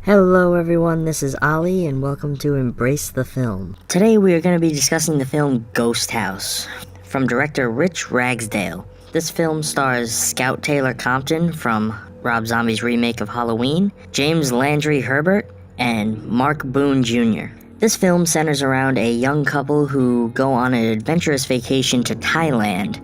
Hello everyone, this is Ali and welcome to Embrace the Film. Today we are going to be discussing the film Ghost House from director Rich Ragsdale. This film stars Scout Taylor Compton from Rob Zombie's remake of Halloween, James Landry Herbert, and Mark Boone Jr. This film centers around a young couple who go on an adventurous vacation to Thailand,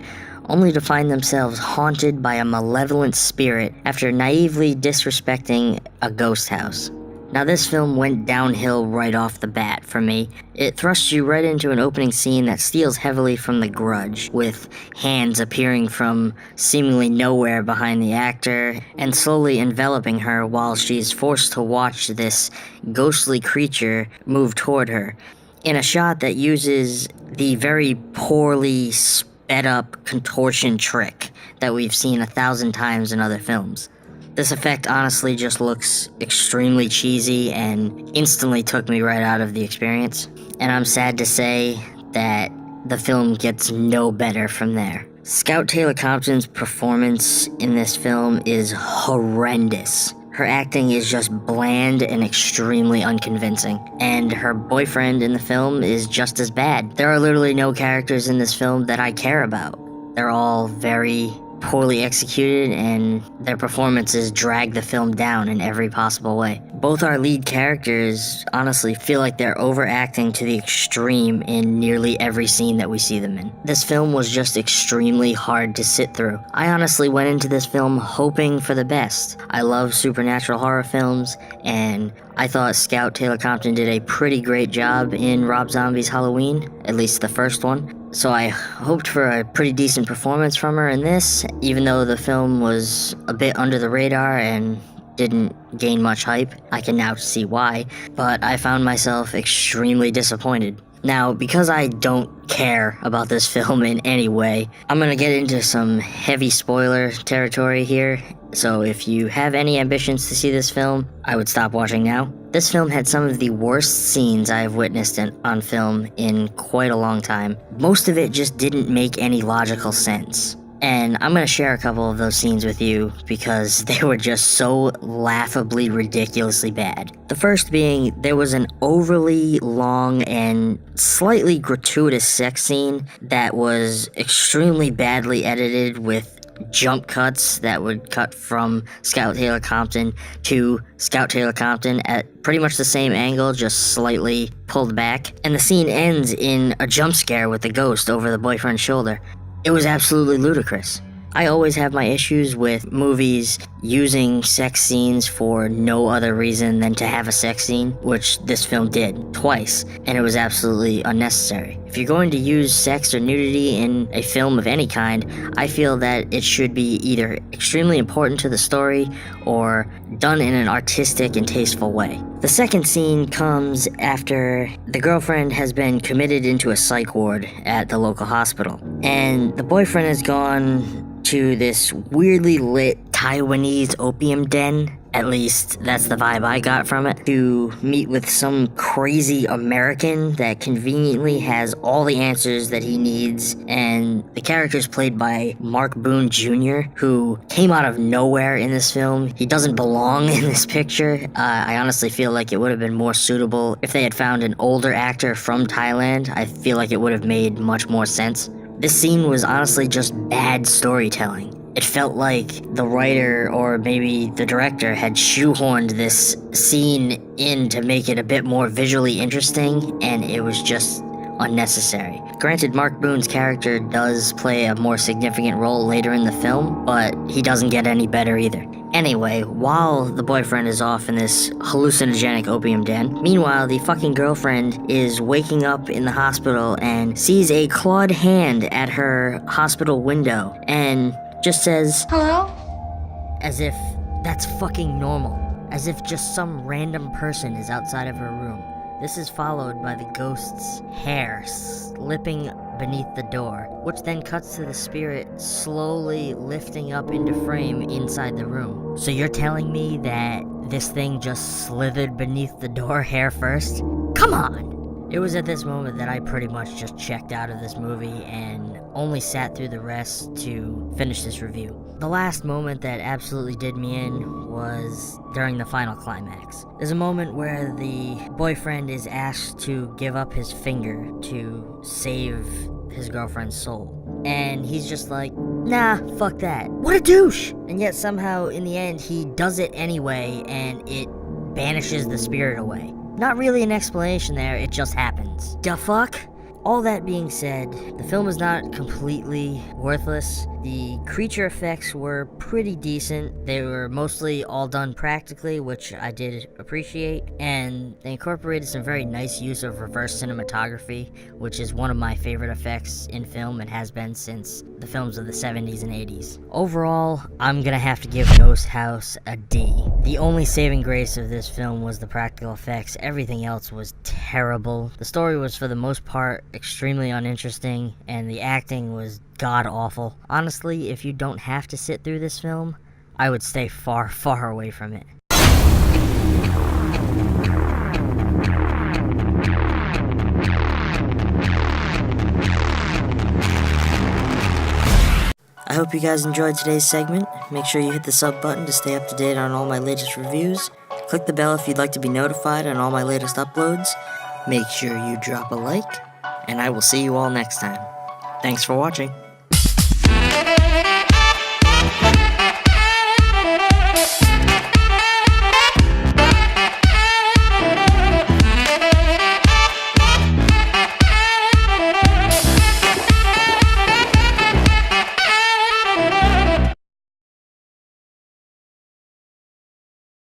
only to find themselves haunted by a malevolent spirit after naively disrespecting a ghost house. Now this film went downhill right off the bat for me. It thrusts you right into an opening scene that steals heavily from The Grudge, with hands appearing from seemingly nowhere behind the actor and slowly enveloping her while she's forced to watch this ghostly creature move toward her, in a shot that uses the very poorly sped up contortion trick that we've seen 1,000 times in other films. This effect honestly just looks extremely cheesy and instantly took me right out of the experience. And I'm sad to say that the film gets no better from there. Scout Taylor Compton's performance in this film is horrendous. Her acting is just bland and extremely unconvincing, and her boyfriend in the film is just as bad. There are literally no characters in this film that I care about. They're all very poorly executed, and their performances drag the film down in every possible way. Both our lead characters honestly feel like they're overacting to the extreme in nearly every scene that we see them in. This film was just extremely hard to sit through. I honestly went into this film hoping for the best. I love supernatural horror films, and I thought Scout Taylor Compton did a pretty great job in Rob Zombie's Halloween, at least the first one. So I hoped for a pretty decent performance from her in this, even though the film was a bit under the radar and didn't gain much hype. I can now see why, but I found myself extremely disappointed. Now, because I don't care about this film in any way, I'm gonna get into some heavy spoiler territory here, so if you have any ambitions to see this film, I would stop watching now. This film had some of the worst scenes I have witnessed on film in quite a long time. Most of it just didn't make any logical sense. And I'm going to share a couple of those scenes with you because they were just so laughably ridiculously bad. The first being, there was an overly long and slightly gratuitous sex scene that was extremely badly edited with jump cuts that would cut from Scout Taylor Compton to Scout Taylor Compton at pretty much the same angle, just slightly pulled back. And the scene ends in a jump scare with the ghost over the boyfriend's shoulder. It was absolutely ludicrous. I always have my issues with movies using sex scenes for no other reason than to have a sex scene, which this film did twice, and it was absolutely unnecessary. If you're going to use sex or nudity in a film of any kind, I feel that it should be either extremely important to the story or done in an artistic and tasteful way. The second scene comes after the girlfriend has been committed into a psych ward at the local hospital, and the boyfriend has gone to this weirdly lit Taiwanese opium den, at least that's the vibe I got from it, to meet with some crazy American that conveniently has all the answers that he needs, and the character's played by Mark Boone Jr., who came out of nowhere in this film. He doesn't belong in this picture. I honestly feel like it would have been more suitable if they had found an older actor from Thailand. I feel like it would have made much more sense. This scene was honestly just bad storytelling. It felt like the writer or maybe the director had shoehorned this scene in to make it a bit more visually interesting, and it was just unnecessary. Granted, Mark Boone's character does play a more significant role later in the film, but he doesn't get any better either. Anyway, while the boyfriend is off in this hallucinogenic opium den, meanwhile, the fucking girlfriend is waking up in the hospital and sees a clawed hand at her hospital window and just says, "Hello?" As if that's fucking normal. As if just some random person is outside of her room. This is followed by the ghost's hair slipping beneath the door, which then cuts to the spirit slowly lifting up into frame inside the room. So you're telling me that this thing just slithered beneath the door hair first? Come on! It was at this moment that I pretty much just checked out of this movie and only sat through the rest to finish this review. The last moment that absolutely did me in was during the final climax. There's a moment where the boyfriend is asked to give up his finger to save his girlfriend's soul. And he's just like, nah, fuck that. What a douche! And yet somehow in the end he does it anyway and it banishes the spirit away. Not really an explanation there, it just happens. Da fuck? All that being said, the film is not completely worthless. The creature effects were pretty decent. They were mostly all done practically, which I did appreciate, and they incorporated some very nice use of reverse cinematography, which is one of my favorite effects in film and has been since the films of the 70s and 80s. Overall, I'm gonna have to give Ghost House a D. The only saving grace of this film was the practical effects. Everything else was terrible. The story was for the most part extremely uninteresting, and the acting was god-awful. Honestly, if you don't have to sit through this film, I would stay far, far away from it. I hope you guys enjoyed today's segment. Make sure you hit the sub button to stay up to date on all my latest reviews. Click the bell if you'd like to be notified on all my latest uploads. Make sure you drop a like, and I will see you all next time. Thanks for watching.